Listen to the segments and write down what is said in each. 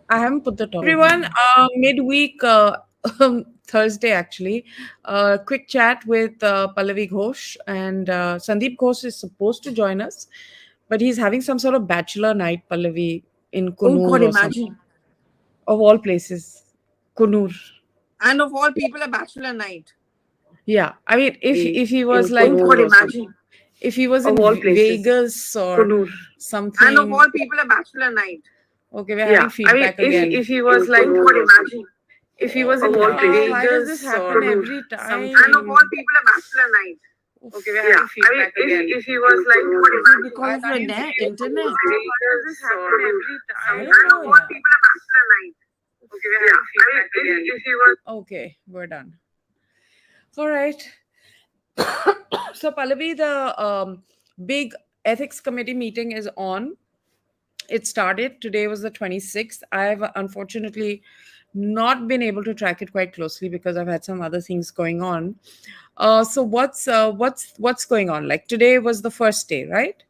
I haven't put the topic. Everyone, midweek Thursday actually, quick chat with Pallavi Ghosh and Sandip Ghosh is supposed to join us, but he's having some sort of bachelor night, Pallavi, in Oh God, Kunur or something. imagine. Of all places, Kunur. And of all people, a bachelor night. Yeah, I mean, if he was In like, Kunur or something. if he was Of in all places. Vegas or Kunur. something. And of all people, a bachelor night. Okay, we're Yeah. having I mean, feedback again. if he was like, God, imagine. If he was Of in all places. why does this happen every time? And of all people, a bachelor night. Okay, we're having feedback again. If he was like, God, imagine. Because of your internet. Why does this happen every time? And of all people, a bachelor night. Okay, we're having feedback again. If he was. Okay, we're done. All right. So, Pallavi, the big ethics committee meeting is on. It started. Today was the 26th. I've unfortunately not been able to track it quite closely because I've had some other things going on. So what's going on? Like today was the first day, right?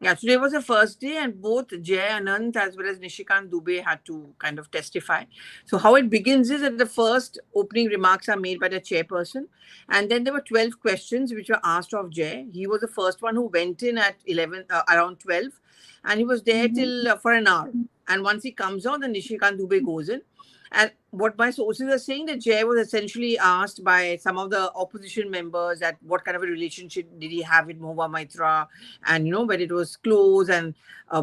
Yeah, today was the first day, and both Jay Anand as well as Nishikant Dubey had to kind of testify. So, how it begins is that the first opening remarks are made by the chairperson, and then there were 12 questions which were asked of Jay. He was the first one who went in at 11, around 12, and he was there till for an hour. And once he comes out, then Nishikant Dubey goes in. And what my sources are saying that Jay was essentially asked by some of the opposition members that what kind of a relationship did he have with Mohua Maitra, and when it was close, and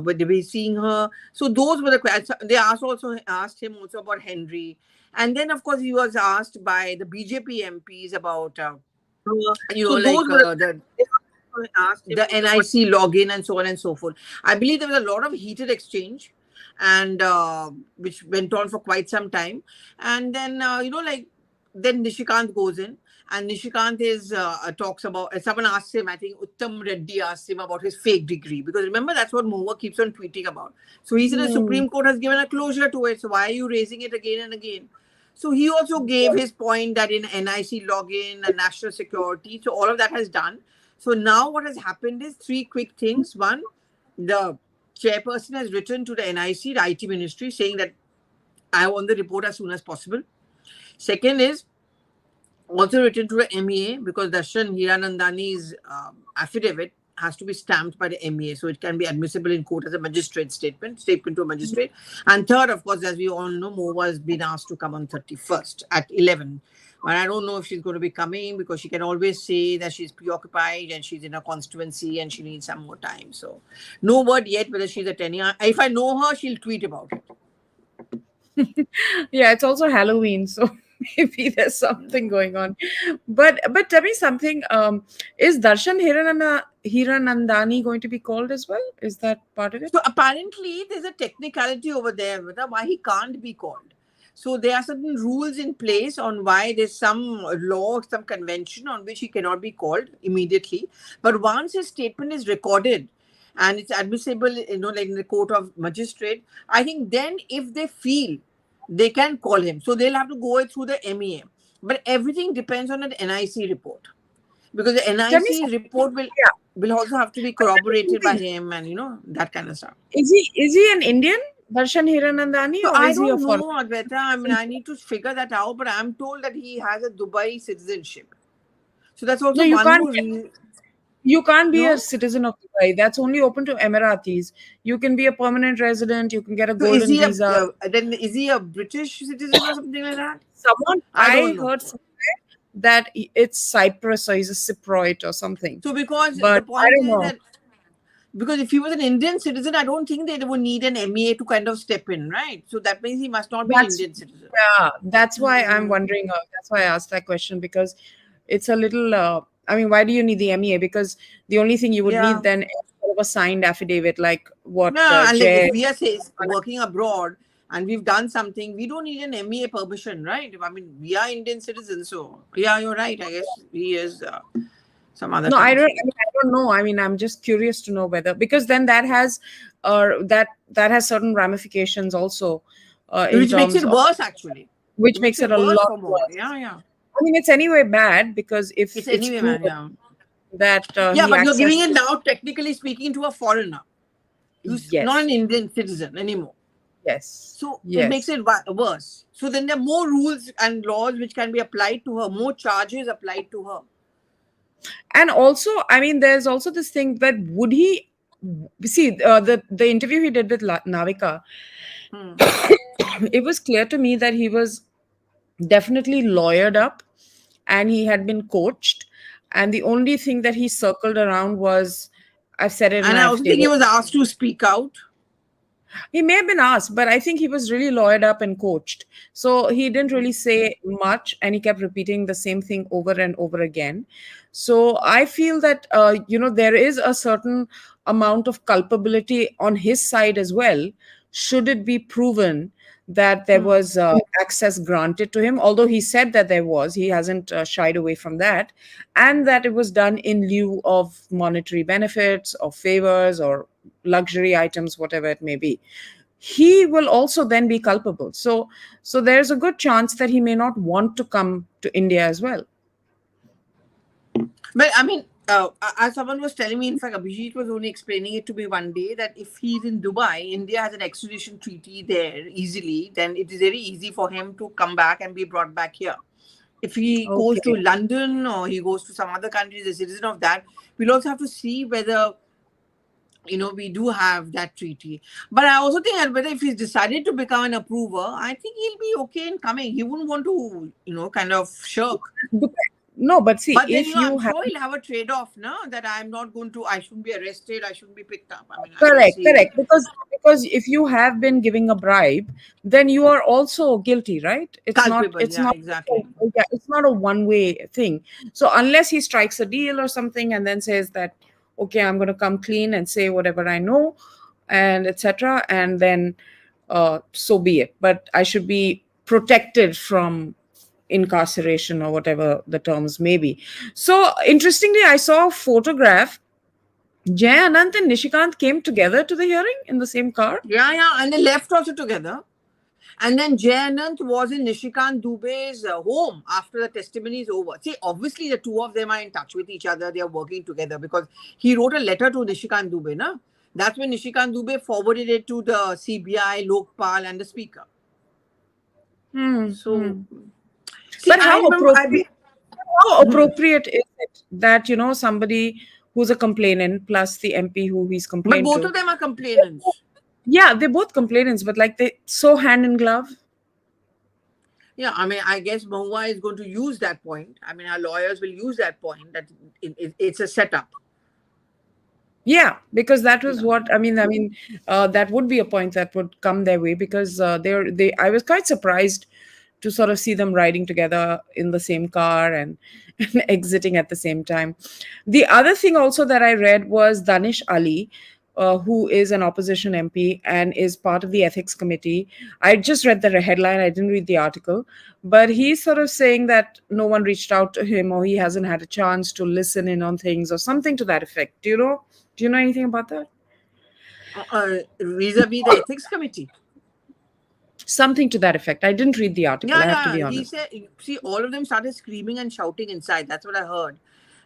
when they were seeing her. So those were the questions. They asked him also about Henry, and then of course he was asked by the BJP MPs about the NIC login and so on and so forth. I believe there was a lot of heated exchange, and which went on for quite some time. And then then Nishikant goes in, and Nishikant talks about, someone asked him, I think Uttam Reddy asked him about his fake degree, because remember that's what Mohua keeps on tweeting about. So he said the Supreme Court has given a closure to it, so why are you raising it again and again? So he also gave his point that in NIC login and national security, so all of that has done. So now what has happened is three quick things. One, the chairperson has written to the NIC, the IT ministry, saying that I want the report as soon as possible. Second is also written to the MEA, because Darshan Hiranandani's affidavit has to be stamped by the MEA, so it can be admissible in court as a magistrate statement to a magistrate. And third, of course, as we all know, Mohua has been asked to come on 31st at 11. But I don't know if she's going to be coming, because she can always say that she's preoccupied and she's in a constituency and she needs some more time. So no word yet whether she's attending. If I know her, she'll tweet about it. Yeah, it's also Halloween, so maybe there's something going on. But tell me something. Is Darshan Hiranandani going to be called as well? Is that part of it? So apparently there's a technicality over there with why he can't be called. So there are certain rules in place on why there's some law, some convention on which he cannot be called immediately. But once his statement is recorded and it's admissible, like in the court of magistrate, I think then if they feel, they can call him. So they'll have to go through the MEA. But everything depends on an NIC report, because the NIC report will also have to be corroborated by him, and that kind of stuff. Is he an Indian? Darshan Hiranandani? So I don't know, Advaita. I mean, I need to figure that out, but I'm told that he has a Dubai citizenship. So that's also you can't be a citizen of Dubai. That's only open to Emiratis. You can be a permanent resident. You can get a golden visa. Then is he a British citizen or something like that? I heard somewhere that it's Cyprus, or he's a Cypriot or something. So because the point is that, because if he was an Indian citizen, I don't think they would need an MEA to kind of step in, right? So that means he must not be an Indian citizen. Yeah, that's why I'm wondering. That's why I asked that question, because it's a little. I mean, why do you need the MEA? Because the only thing you would need then is a signed affidavit, like what? If we are working abroad and we've done something, we don't need an MEA permission, right? I mean, we are Indian citizens, so yeah, you're right. I guess he is. Some other I don't know. I mean, I'm just curious to know whether, because then that has that has certain ramifications also, which makes it worse, actually. Which makes it a lot worse. Yeah. I mean, it's anyway bad, because if it's anyway bad, that but you're giving it now, technically speaking, to a foreigner who's not an Indian citizen anymore. Yes. So it makes Yes. it worse. So then there are more rules and laws which can be applied to her, more charges applied to her. And also, I mean, there's also this thing that would he see the interview he did with Navika, Hmm. it was clear to me that he was definitely lawyered up and he had been coached. And the only thing that he circled around was, I've said it and And I I've also think stated, he was asked to speak out. he may have been asked, but I think he was really lawyered up and coached. So he didn't Hmm. really say much and he kept repeating the same thing over and over again. So I feel that, there is a certain amount of culpability on his side as well, should it be proven that there Hmm. was access granted to him, although he said that there was, he hasn't shied away from that, and that it was done in lieu of monetary benefits or favors or luxury items, whatever it may be. He will also then be culpable. So there's a good chance that he may not want to come to India as well. But I mean, as someone was telling me, in fact, Abhijit was only explaining it to me one day that if he's in Dubai, India has an extradition treaty there easily, then it is very easy for him to come back and be brought back here. If he goes to Okay. London or he goes to some other country, the citizen of that, we'll also have to see whether we do have that treaty. But I also think that whether if he's decided to become an approver, I think he'll be okay in coming. He wouldn't want to kind of shirk. No, but see, But then, if I'm you have sure he'll have a trade-off, no? That I'm not going to, I shouldn't be arrested, I shouldn't be picked up. I mean, I guess correct, he correct. Because if you have been giving a bribe, then you are also guilty, right? It's not culpable. it's Yeah, not exactly. yeah, it's not a one-way thing. So unless he strikes a deal or something and then says that, okay, I'm gonna come clean and say whatever I know and etc. And then so be it. But I should be protected from incarceration or whatever the terms may be. So interestingly, I saw a photograph. Jay Anant and Nishikant came together to the hearing in the same car. Yeah, yeah. And they left also together. And then Jay Anant was in Nishikant Dubey's home after the testimony is over. See, obviously the two of them are in touch with each other. They are working together because he wrote a letter to Nishikant Dubey, na? That's when Nishikant Dubey forwarded it to the CBI, Lokpal, and the speaker. Hmm, So, hmm. see, But I remember, how appropriate is it that somebody who's a complainant plus the MP who he's but complained both to? of them are complainants. Yeah, they're both complainants, but like they so hand in glove. Yeah, I mean, I guess Mahua is going to use that point. I mean, our lawyers will use that point that it's a setup. Yeah, because that was Yeah. what that would be a point that would come their way because they I was quite surprised to sort of see them riding together in the same car and, and exiting at the same time. The other thing also that I read was Danish Ali, who is an opposition MP and is part of the ethics committee. I just read the headline, I didn't read the article, but he's sort of saying that no one reached out to him or he hasn't had a chance to listen in on things or something to that effect. Do you know? Do you know anything about that? Vis-a-vis the ethics committee. Something to that effect. I didn't read the article, Yeah, I have to yeah. be He honest. said, see, all of them started screaming and shouting inside. That's what I heard.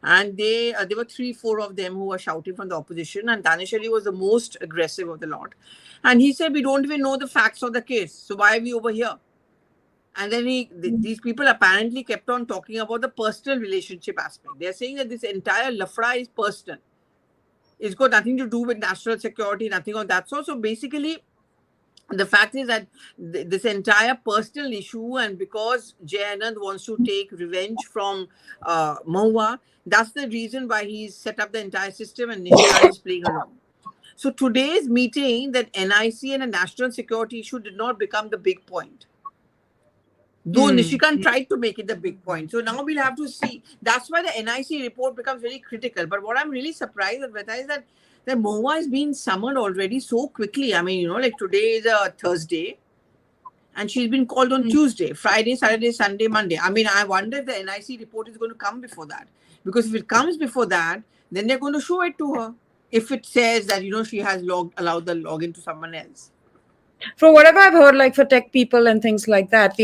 And there were three, four of them who were shouting from the opposition, and Danish Ali was the most aggressive of the lot. And he said, "We don't even know the facts of the case, so why are we over here?" And then these people apparently kept on talking about the personal relationship aspect. They're saying that this entire lafra is personal. It's got nothing to do with national security, nothing of that sort. So basically, the fact is that this entire personal issue, and because Jay Anand wants to take revenge from Mahua, that's the reason why he's set up the entire system and Nishikant is playing along. So today's meeting, that NIC and a national security issue did not become the big point. Though Hmm. Nishikant tried to make it the big point. So now we'll have to see. That's why the NIC report becomes very critical. But what I'm really surprised with is that Mahua is being summoned already so quickly. I mean, like today is a Thursday and she's been called on Tuesday, Friday, Saturday, Sunday, Monday. I mean, I wonder if the NIC report is going to come before that. Because if it comes before that, then they're going to show it to her. If it says that, she has allowed the login to someone else. From whatever I've heard, like for tech people and things like that,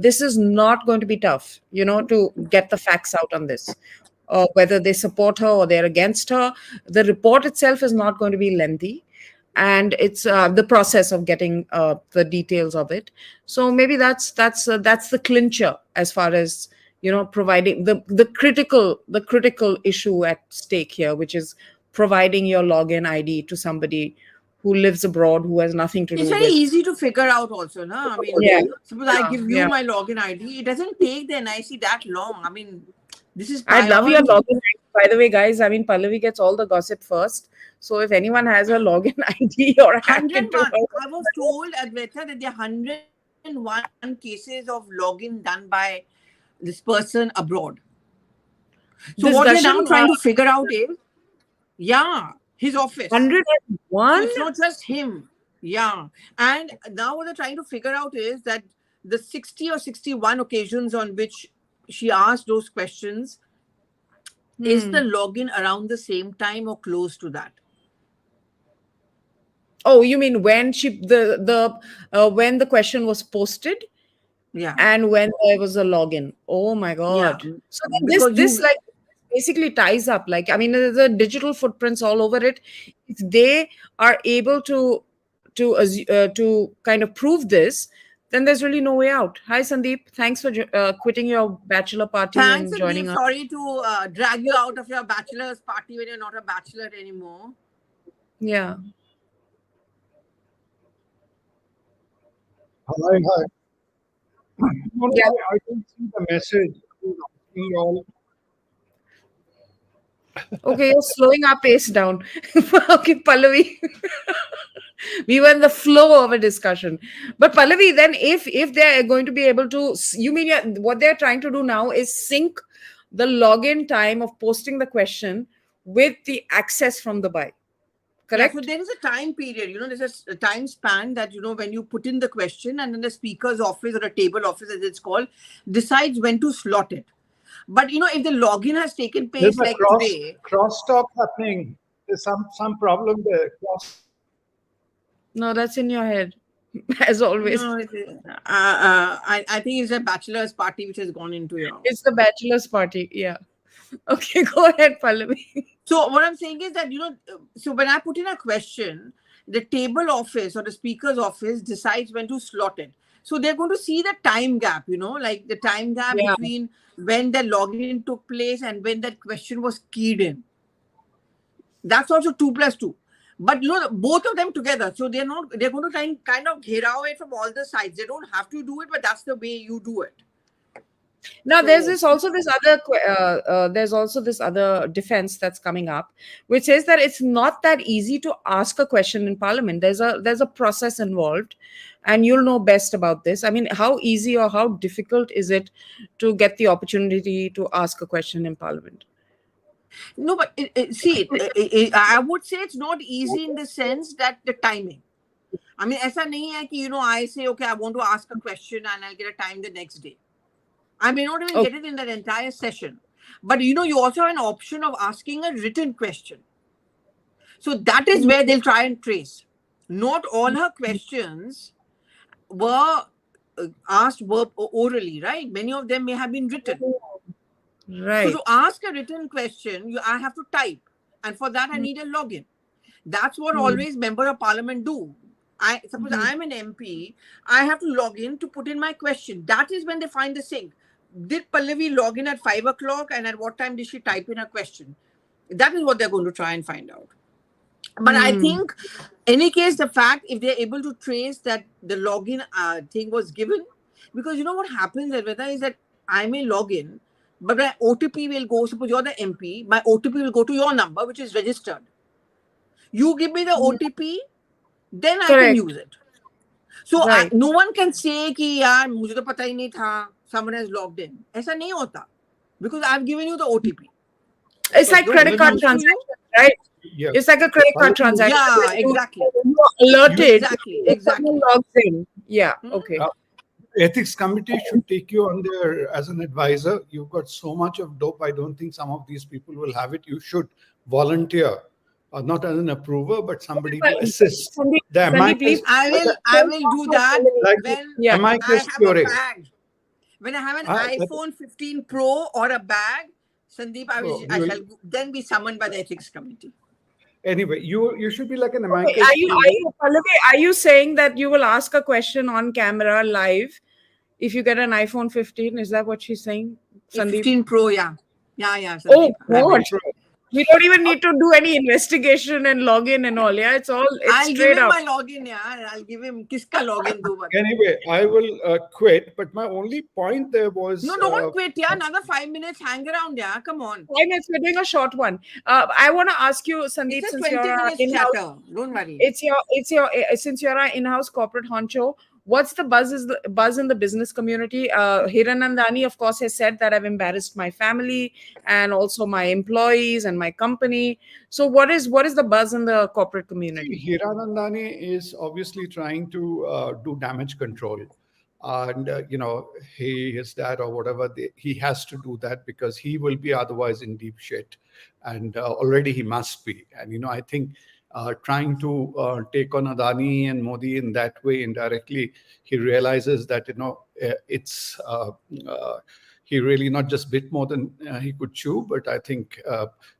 this is not going to be tough, to get the facts out on this. Whether they support her or they're against her, the report itself is not going to be lengthy. and it's the process of getting the details of it. So maybe that's the clincher as far as providing the critical issue at stake here, which is providing your login ID to somebody who lives abroad, who has nothing to It's do very with. easy to figure out also, na? I mean, Yeah, suppose I give you yeah. my login ID, it doesn't take the NIC that long. I mean, this is I love your priority. login ID. By the way, guys, I mean, Pallavi gets all the gossip first. So if anyone has her login ID or hack into 101. her, I was told, Advaita, that there are 101 cases of login done by this person abroad. So what they're now discussion trying to figure out is, yeah, his office. So 101. it's not just him. Yeah. And now what they're trying to figure out is that the 60 or 61 occasions on which she asked those questions, is the login around the same time or close to that? Oh, you mean when when the question was posted Yeah. and when there was a login? Oh my Yeah. God! So then Because this you like basically ties up. Like, I mean, there's a digital footprints all over it. If they are able to kind of prove this, then there's really no way out. Hi, Sandeep. Thanks for quitting your bachelor party thanks, and Sandeep. joining us. Sorry to drag you out of your bachelor's party when you're not a bachelor anymore. Yeah. Hi, hi. No, Yeah. I don't see the message. I was asking you all. Okay, you're slowing our pace down. Okay, Pallavi. We were in the flow of a discussion. But Pallavi, then if they're going to be able to, you mean what they're trying to do now is sync the login time of posting the question with the access from the buy, Yeah, so correct? there is a time period, there's a time span that, when you put in the question and then the speaker's office or a table office, as it's called, decides when to slot it. But, if the login has taken There's place a like today, crosstalk happening. There's some problem there. No, that's in your head, as always. no, I think it's a bachelor's party which has gone into your. It's the bachelor's party. Yeah. Okay, go ahead, Pallavi. So what I'm saying is that, so when I put in a question, the table office or the speaker's office decides when to slot it. So they're going to see the time gap, like the time gap Yeah. between when the login took place and when that question was keyed in. That's also 2 plus 2. But both of them together. So they're going to try and kind of gheraw it from all the sides. They don't have to do it, but that's the way you do it. Now, So- there's also this other defense that's coming up, which says that it's not that easy to ask a question in Parliament. There's a process involved, and you'll know best about this. I mean, how easy or how difficult is it to get the opportunity to ask a question in Parliament? No, but I would say it's not easy in the sense that the timing. I mean, ऐसा नहीं है कि, I say, okay, I want to ask a question and I'll get a time the next day. I may not even get it in that entire session. But, you also have an option of asking a written question. So that is where they'll try and trace. Not all her questions were asked orally, right? Many of them may have been written. Right. So to ask a written question, I have to type. And for that, I need a login. That's what always member of parliament do. Suppose I'm an MP, I have to log in to put in my question. That is when they find the sync. Did Pallavi log in at 5 o'clock and at what time did she type in her question? That is what they're going to try and find out. But I think, any case, the fact, if they're able to trace that the login thing was given, because what happens, Advaita, is that I may log in, but my OTP will go, suppose you're the MP, my OTP will go to your number, which is registered. You give me the OTP, then I can use it. So no one can say कि यार मुझे तो पता ही नहीं था, someone has logged in. ऐसा नहीं होता, because I've given you the OTP. It's like credit card transaction, right? Yeah. It's like a credit card transaction. Yeah, exactly. You're alerted. Exactly. Logs in. Yeah. Okay. Ethics committee should take you on there as an advisor. You've got so much of dope. I don't think some of these people will have it. You should volunteer, not as an approver, but somebody to assist. Sandeep, please. I will do that when I have a bag. When I have an iPhone 15 Pro or a bag, Sandeep, I shall then be summoned by the ethics committee. Anyway, you should be like an Okay, amicus curiae. Pallavi, are you saying that you will ask a question on camera live if you get an iPhone 15? Is that what she's saying, Sandeep? 15 Pro, yeah. Yeah, Oh Sandeep. God. Pro. We don't even need to do any investigation and login and all. Yeah, it's I'll give straight him up. my login, yeah. I'll give him kiska login do. Anyway, I will quit. But my only point there No, was, don't quit, yeah. Another 5 minutes, hang around, yeah. Come on. 5 minutes. We're doing a short one. I want to ask you, It's Sandeep, a since you're 20 our minutes in-house, chatter. Don't worry. since you're our in-house corporate honcho. What's the buzz? Is the buzz in the business community? Hiranandani, of course, has said that I've embarrassed my family and also my employees and my company. So, what is the buzz in the corporate community? see, Hiranandani is obviously trying to do damage control. And, his dad or whatever, he has to do that because he will be otherwise in deep shit. And already he must be. And, I think trying to take on Adani and Modi in that way indirectly, he realizes that, it's he really not just bit more than he could chew, but I think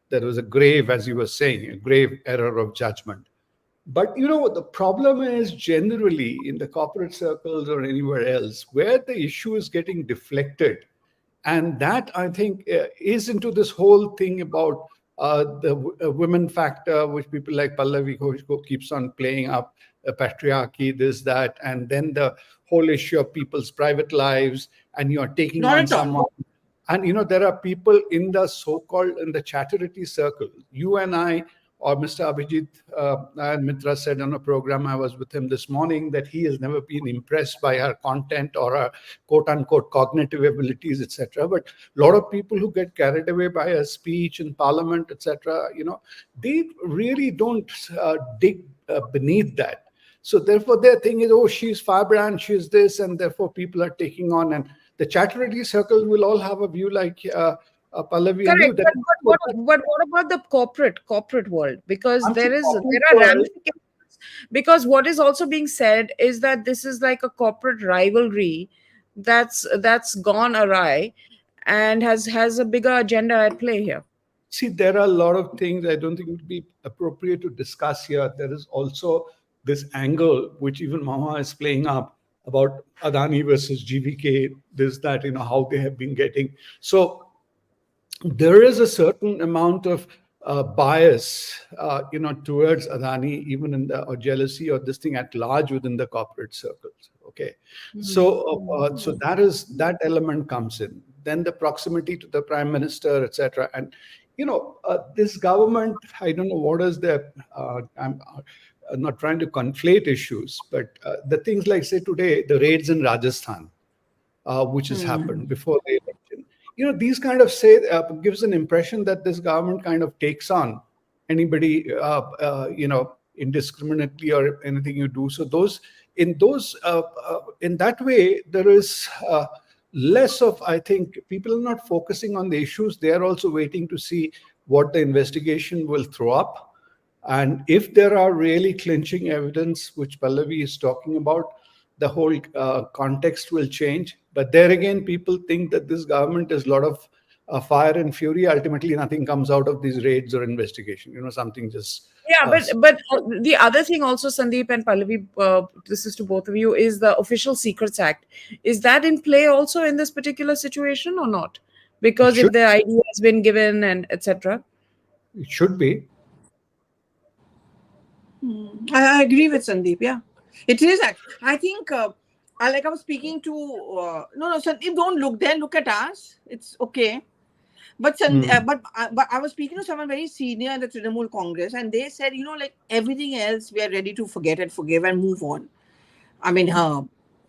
there was a grave, as you were saying, a grave error of judgment. But the problem is generally in the corporate circles or anywhere else where the issue is getting deflected. And that, I think, is into this whole thing about the women factor, which people like Pallavi Ghosh keeps on playing up, patriarchy, this, that, and then the whole issue of people's private lives, and you're taking Not on at all. someone. And there are people in the so-called in the chatterity circle. You and I, or Mr. Abhijit and Mitra said on a program I was with him this morning that he has never been impressed by her content or her quote-unquote cognitive abilities, etc. But a lot of people who get carried away by her speech in Parliament, etc., they really don't dig beneath that. So therefore, their thing is, oh, she's firebrand, she's this, and therefore people are taking on. And the chatterity circle will all have a view like Pallavi and you. Correct. That But what about the corporate world? Because there corporate are world, ramifications. Because what is also being said is that this is like a corporate rivalry that's gone awry and has a bigger agenda at play here. see, there are a lot of things I don't think it would be appropriate to discuss here. There is also this angle which even Mama is playing up about Adani versus GVK, this, that, how they have been getting. So there is a certain amount of bias, towards Adani, even in the or jealousy or this thing at large within the corporate circles. Okay, so that element comes in. Then the proximity to the prime minister, etc. And this government, I don't know what is their. I'm not trying to conflate issues, but the things like say today the raids in Rajasthan, which has happened before the election. These kind of gives an impression that this government kind of takes on anybody, indiscriminately or anything you do. So in that way, there is less of, I think, people are not focusing on the issues. They are also waiting to see what the investigation will throw up. And if there are really clinching evidence, which Pallavi is talking about, the whole context will change. But there again, people think that this government is a lot of fire and fury. Ultimately, nothing comes out of these raids or investigation. Something just. Yeah, but the other thing also, Sandeep and Pallavi, this is to both of you, is the Official Secrets Act. Is that in play also in this particular situation or not? Because if the ID has been given and etc. It should be. I agree with Sandeep. Yeah, it is. I think. I was speaking to. No, Sandeep, don't look there. Look at us. It's okay. But but I was speaking to someone very senior in the Trinamool Congress, and they said, like everything else, we are ready to forget and forgive and move on. I mean,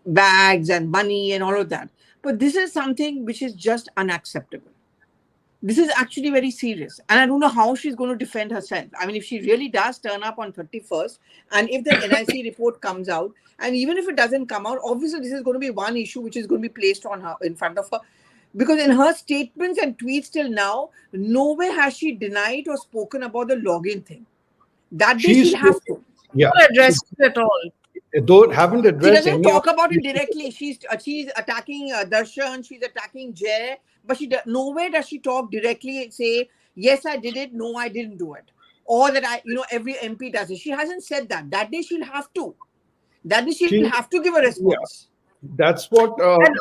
bags and money and all of that. But this is something which is just unacceptable. This is actually very serious. And I don't know how she's going to defend herself. I mean, if she really does turn up on 31st, and if the NIC report comes out, and even if it doesn't come out, obviously this is going to be one issue which is going to be placed on her, in front of her. Because in her statements and tweets till now, nowhere has she denied or spoken about the login thing. That day she'll have to. Yeah. Not addressed it at all. Haven't addressed. She doesn't talk about it directly. She's attacking Darshan. She's attacking Jay. But nowhere does she talk directly and say, yes, I did it. No, I didn't do it. or that every MP does it. She hasn't said that. That day she'll have to. That day she'll She, have to give a yeah, response. that's what And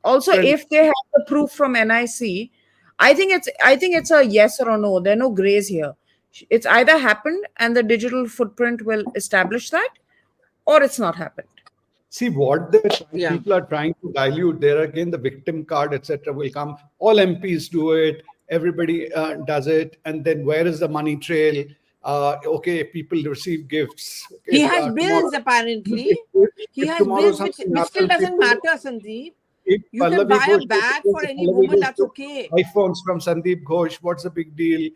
also, friend. if they have the proof from NIC, I think it's a yes or a no. There are no grays here. It's either happened and the digital footprint will establish that, or it's not happened. See what Yeah. people are trying to dilute. There again, the victim card, etc., will come. All MPs do it. Everybody does it, and then where is the money trail? Okay, people receive gifts. He Okay, has tomorrow, bills apparently. He if has tomorrow bills something which still happens, doesn't people. matter, Sandeep. If You can Pallavi buy a Ghosh bag for any Pallavi woman, goes that's to okay. iPhones from Sandip Ghosh, what's the big deal?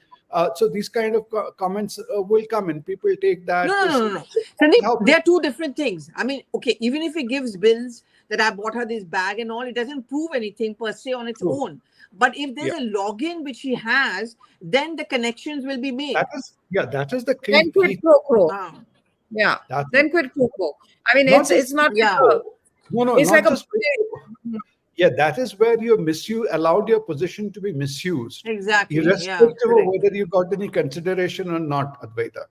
So these kind of comments will come in. People take No, that. no, This no, no, is no. Sandeep, how they people. are two different things. I mean, okay, even if he gives bills that I bought her this bag and all, it doesn't prove anything per se on its True. own. But if there's Yeah, a login which he has, then the connections will be made. that is the Then key. quid pro quo. Ah. Yeah. That is Then quid pro quo. I mean, not it's just not like Yeah. a, no, it's like not a. just. Yeah, that is where you allowed your position to be misused, Exactly. Yeah. irrespective of Correct. whether you got any consideration or not, Advaita.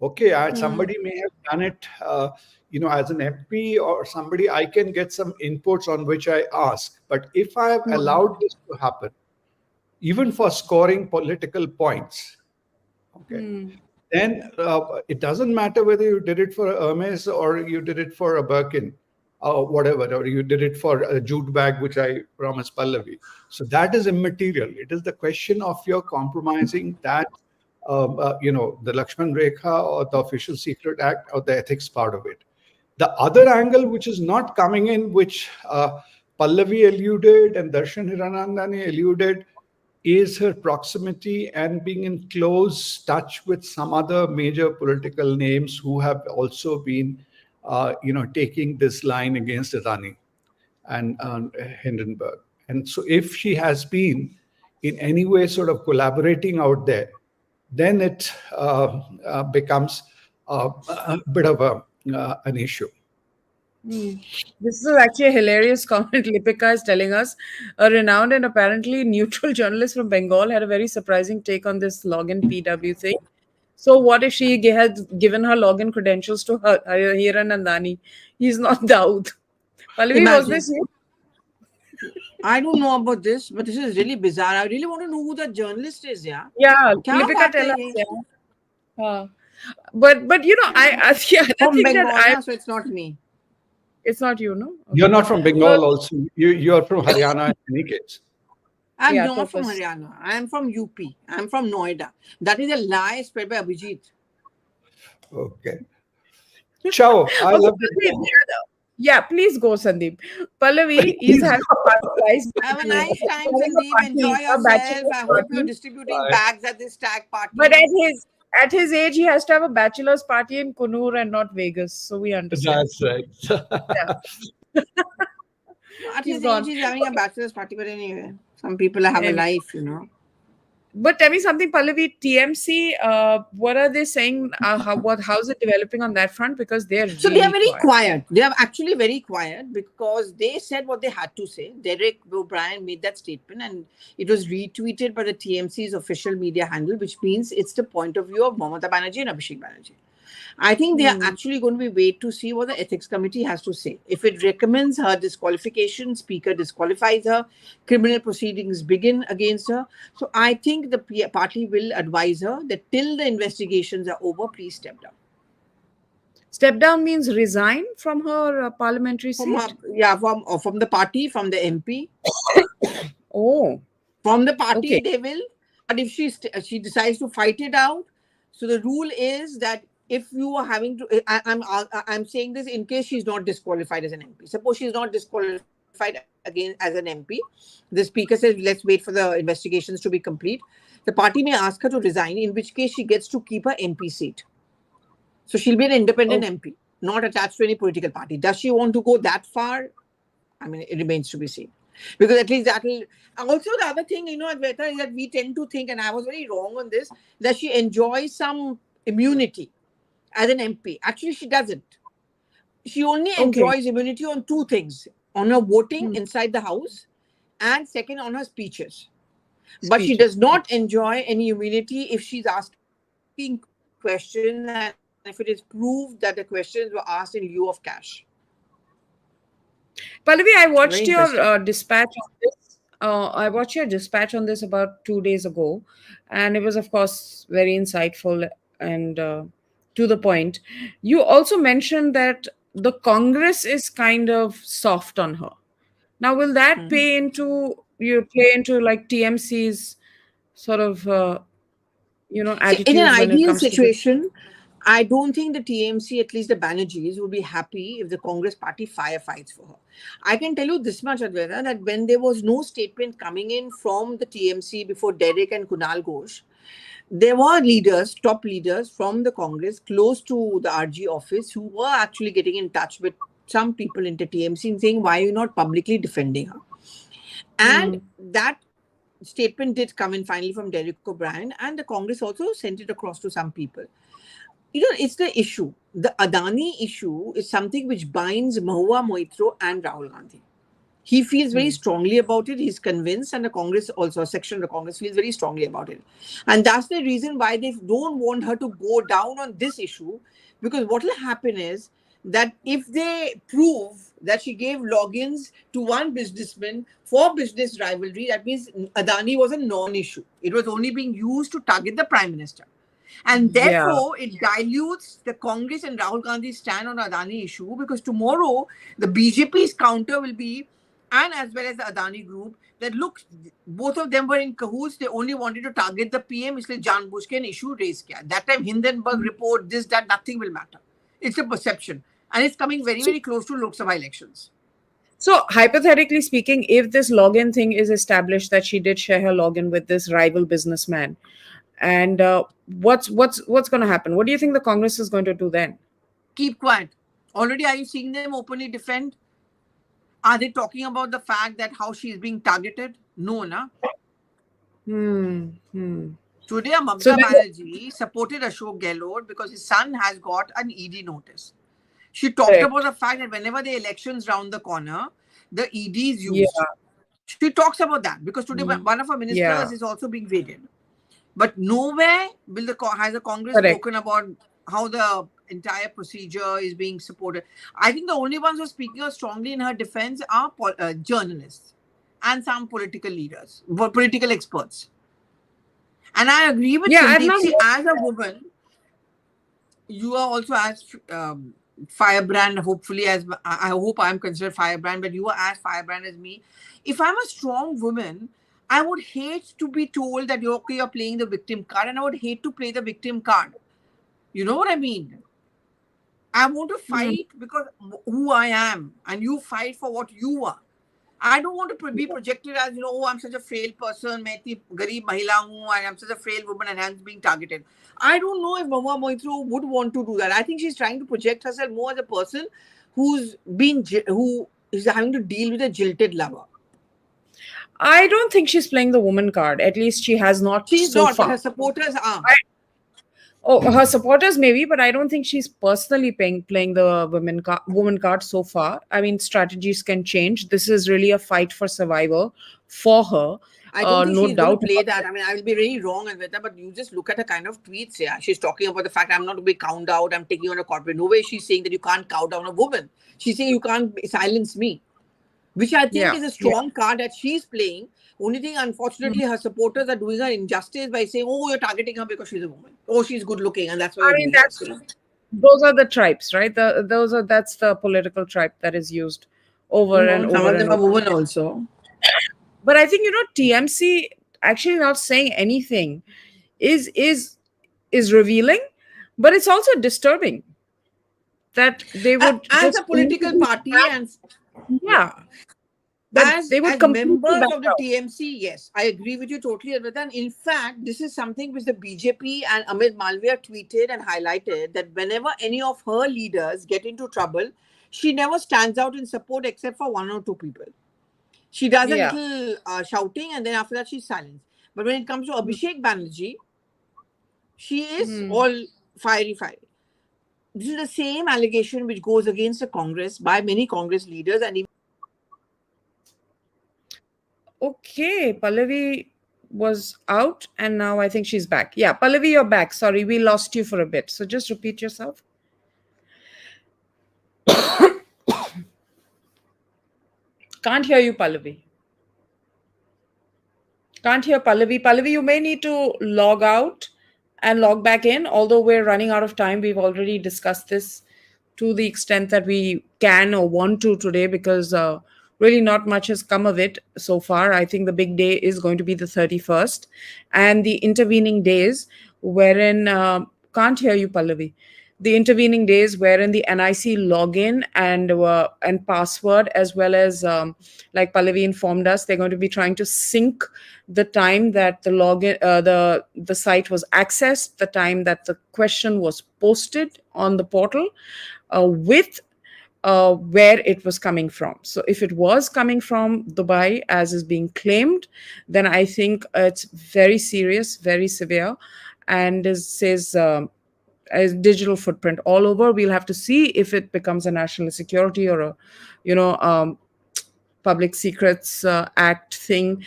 Okay, Hmm. somebody may have done it, as an MP or somebody. I can get some inputs on which I ask. But if I have Hmm. allowed this to happen, even for scoring political points, okay, Hmm. then it doesn't matter whether you did it for Hermes or you did it for a Birkin or whatever, or you did it for a jute bag, which I promised Pallavi. So that is immaterial. It is the question of your compromising that, the Lakshman Rekha or the Official Secret Act or the ethics part of it. The other angle, which is not coming in, which Pallavi alluded and Darshan Hiranandani alluded, is her proximity and being in close touch with some other major political names who have also been, taking this line against Adani and Hindenburg. And so, if she has been in any way sort of collaborating out there, then it becomes a bit of an issue. Hmm. This is actually a hilarious comment. Lipika is telling us a renowned and apparently neutral journalist from Bengal had a very surprising take on this login PW thing. So, what if she had given her login credentials to her Hiran Nandani? He's not Daud. Pallavi, was Imagine. this you? I don't know about this, but this is really bizarre. I really want to know who that journalist is. Yeah. Yeah, Kya Lipika, baat tell hai us. ye? Yeah. But the other From thing that Bengal, na, so it's not me. it's not you, no? You're Okay. not from Well, Bengal, also. You're from Haryana in any case. I'm yeah, not from Topaz. Haryana. I'm from UP. I'm from Noida. That is a lie spread by Abhijit. Okay. Ciao. I Okay, love Pallavi, it. yeah, please go, Sandeep. Pallavi is Please having go. a party, guys. Have a He's nice time, having a Sandeep. Enjoy party, a yourself. bachelor's I hope you're party. distributing Bye. bags at this tag But party. at his age, he has to have a bachelor's party in Kunur and not Vegas. So we understand. That's right. Yeah, At he's his age, gone. he's having a bachelor's party, but anyway, some people have a Anyway. life. But tell me something, Pallavi. TMC, what are they saying? How's it developing on that front? Because they're So they are really very quiet. quiet. They are actually very quiet because they said what they had to say. Derek O'Brien made that statement and it was retweeted by the TMC's official media handle, which means it's the point of view of Mamata Banerjee and Abhishek Banerjee. I think they are actually going to be wait to see what the ethics committee has to say. If it recommends her disqualification, speaker disqualifies her, criminal proceedings begin against her. So I think the party will advise her that till the investigations are over, please step down. Step down means resign from her parliamentary From her, seat. from the party, from the MP. Oh, From the party, okay. they will. But if she decides to fight it out, so the rule is that if you are having to, I'm saying this in case she's not disqualified as an MP. Suppose she's not disqualified again as an MP. The speaker says, let's wait for the investigations to be complete. The party may ask her to resign, in which case she gets to keep her MP seat. So she'll be an independent Oh, MP, not attached to any political party. Does she want to go that far? I mean, it remains to be seen. Because at least that will. Also, the other thing, Advaita, is that we tend to think, and I was very wrong on this, that she enjoys some immunity as an MP. Actually, she doesn't. She only okay. enjoys immunity on two things: on her voting inside the house, and second, on her speeches. But she Speeches. does not enjoy any immunity if she's asked to questions and if it is proved that the questions were asked in lieu of cash. Pallavi, I Very watched your interesting. dispatch on this. I watched your dispatch on this about 2 days ago, and it was, of course, very insightful and to the point. You also mentioned that the Congress is kind of soft on her. Now, will that play into like TMC's sort of See, in an attitude when it ideal comes to this? situation, I don't think the TMC, at least the Banerjees, would be happy if the Congress party firefights for her. I can tell you this much, Advaita, that when there was no statement coming in from the TMC before Derek and Kunal Ghosh, there were leaders, top leaders from the Congress close to the RG office who were actually getting in touch with some people in the TMC and saying, why are you not publicly defending her? And that statement did come in finally from Derek O'Brien, and the Congress also sent it across to some people. It's the issue. The Adani issue is something which binds Mahua Moitro and Rahul Gandhi. He feels very strongly about it. He's convinced, and the Congress also, a section of the Congress feels very strongly about it. And that's the reason why they don't want her to go down on this issue, because what will happen is that if they prove that she gave logins to one businessman for business rivalry, that means Adani was a non-issue. It was only being used to target the Prime Minister. And therefore, it dilutes the Congress and Rahul Gandhi's stand on Adani issue, because tomorrow the BJP's counter will be, and as well as the Adani group, that look, both of them were in cahoots. They only wanted to target the PM, इसलिए जानबूझ के an issue raise किया. That time Hindenburg report, this, that, nothing will matter. It's a perception. And it's coming very, very close to Lok Sabha elections. So, hypothetically speaking, if this login thing is established that she did share her login with this rival businessman, and what's going to happen? What do you think the Congress is going to do then? Keep quiet. Already, are you seeing them openly defend? Are they talking about the fact that how she is being targeted? No, na. Today, Mamata Banerjee supported Ashok Gehlot because his son has got an ED notice. She talked about the fact that whenever the elections round the corner, the ED is used. She talks about that because today one of her ministers is also being raided. But nowhere has the Congress spoken about how the entire procedure is being supported. I think the only ones who are speaking out strongly in her defense are journalists and some political leaders, political experts. And I agree with Sandip. See, as a woman, you are also as firebrand, hopefully, as I hope I'm considered firebrand, but you are as firebrand as me. If I'm a strong woman, I would hate to be told that you're playing the victim card, and I would hate to play the victim card. You know what I mean? I want to fight because who I am, and you fight for what you are. I don't want to be projected as, oh, I'm such a frail person, मैं इतनी गरीब महिला हूँ, and I'm such a frail woman and hence being targeted. I don't know if Mahua Moitro would want to do that. I think she's trying to project herself more as a person who is having to deal with a jilted lover. I don't think she's playing the woman card. At least she has not. She's so not, far. But her supporters are. Her supporters maybe, but I don't think she's personally playing the woman card so far. I mean, strategies can change. This is really a fight for survival for her. I don't think she's going to play that. I mean, I will be very wrong, Advaita, but you just look at her kind of tweets. Yeah, she's talking about the fact I'm not going to be counted out. I'm taking on a corporate. No way she's saying that you can't cow down a woman. She's saying you can't silence me, which I think is a strong card that she's playing. Only thing, unfortunately, her supporters are doing her injustice by saying, oh, you're targeting her because she's a woman. Oh, she's good looking. And that's why those are the tribes, right? That's the political tribe that is used over and over. Some of them are women also. But I think, TMC actually not saying anything is revealing, but it's also disturbing that they would as a political party and as members of the TMC, yes, I agree with you totally, Advaita. And in fact, this is something which the BJP and Amit Malviya tweeted and highlighted, that whenever any of her leaders get into trouble, she never stands out in support except for one or two people. She does a little shouting, and then after that she's silent. But when it comes to Abhishek Banerjee, she is all fiery. This is the same allegation which goes against the Congress by many Congress leaders. And okay, Pallavi, was out, and now I think she's back. Yeah, Pallavi, you're back. Sorry, we lost you for a bit. So just repeat yourself. Can't hear you, Pallavi. Can't hear Pallavi. Pallavi, you may need to log out and log back in. Although we're running out of time, we've already discussed this to the extent that we can or want to today, because really not much has come of it so far. I think the big day is going to be the 31st, and the intervening days wherein can't hear you, Pallavi. The intervening days wherein the NIC login and password, as well as like Pallavi informed us, they're going to be trying to sync the time that the login the site was accessed, the time that the question was posted on the portal, with where it was coming from. So if it was coming from Dubai, as is being claimed, then I think it's very serious, very severe, and says a digital footprint all over. We'll have to see if it becomes a national security or a, Public Secrets Act thing,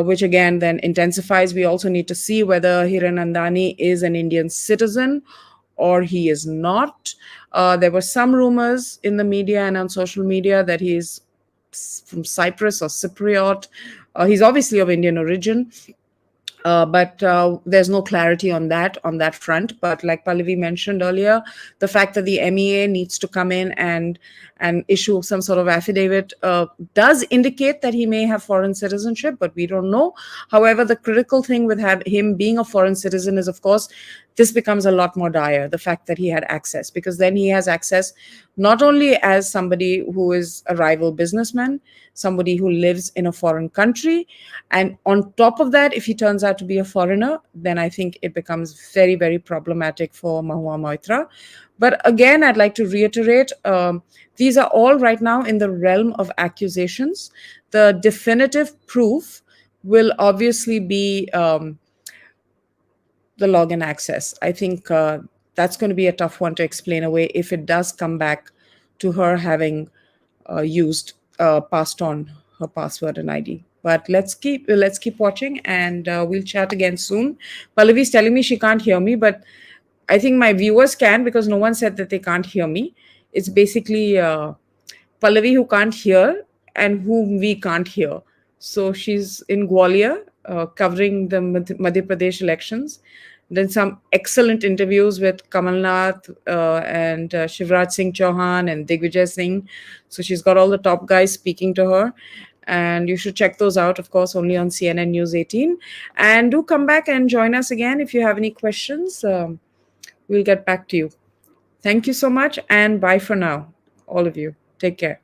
which again then intensifies. We also need to see whether Hiranandani is an Indian citizen or he is not. There were some rumors in the media and on social media that he is from Cyprus or Cypriot. He's obviously of Indian origin. But there's no clarity on that front. But like Pallavi mentioned earlier, the fact that the MEA needs to come in and issue some sort of affidavit does indicate that he may have foreign citizenship, but we don't know. However, the critical thing with him being a foreign citizen is, of course, this becomes a lot more dire, the fact that he had access, because then he has access not only as somebody who is a rival businessman, somebody who lives in a foreign country, and on top of that, if he turns out to be a foreigner, then I think it becomes very, very problematic for Mahua Moitra. But again, I'd like to reiterate, these are all right now in the realm of accusations. The definitive proof will obviously be the login access. I think that's going to be a tough one to explain away if it does come back to her having passed on her password and ID. But let's keep watching, and we'll chat again soon. Pallavi's telling me she can't hear me, but I think my viewers can, because no one said that they can't hear me. It's basically Pallavi who can't hear and whom we can't hear. So she's in Gwalior covering the Madhya Pradesh elections. Then some excellent interviews with Kamal Nath and Shivraj Singh Chauhan and Digvijay Singh. So she's got all the top guys speaking to her. And you should check those out, of course, only on CNN News 18. And do come back and join us again if you have any questions. We'll get back to you. Thank you so much, and bye for now, all of you. Take care.